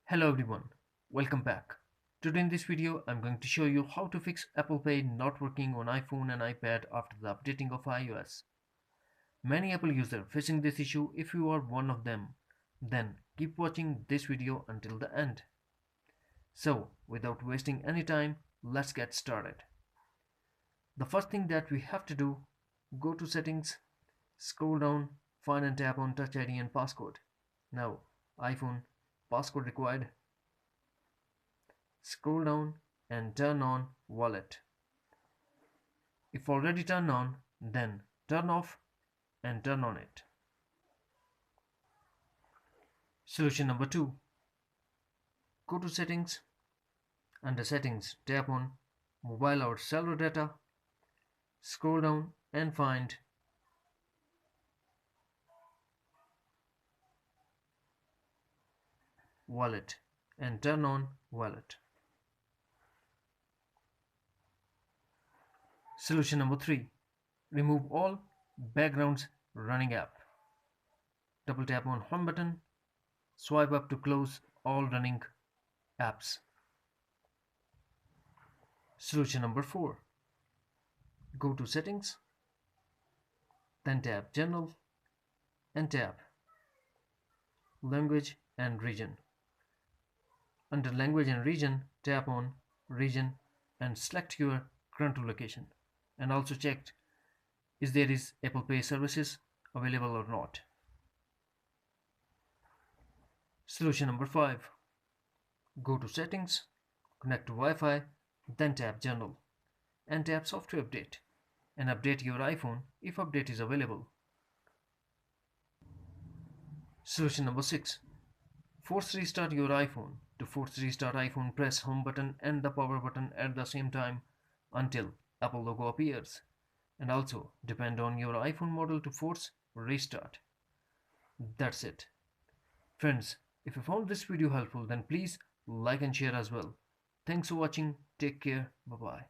Hello everyone, welcome back. Today in this video I'm going to show you how to fix Apple Pay not working on iPhone and iPad after the updating of iOS. Many Apple users facing this issue. If you are one of them, then keep watching this video until the end. So without wasting any time, let's get started. The first thing that we have to do, go to settings, scroll down, find and tap on Touch ID and passcode. Now iPhone, passcode required. Scroll down and turn on wallet. If already turned on, then turn off and turn on it. Solution number 2. Go to settings. Under settings, tap on mobile or cellular data. Scroll down and find wallet and turn on wallet. Solution number 3. Remove all backgrounds running app. Double tap on home button. Swipe up to close all running apps. Solution number 4. Go to settings. Then tap general and tap language and region. Under language and region, tap on region and select your current location. And also check if there is Apple Pay services available or not. Solution number 5. Go to settings, connect to Wi-Fi, then tap general and tap software update and update your iPhone if update is available. Solution number 6. Force restart your iPhone. To force restart iPhone, press home button and the power button at the same time until Apple logo appears. And also depend on your iPhone model to force restart. That's it. Friends, if you found this video helpful, then please like and share as well. Thanks for watching. Take care. Bye bye.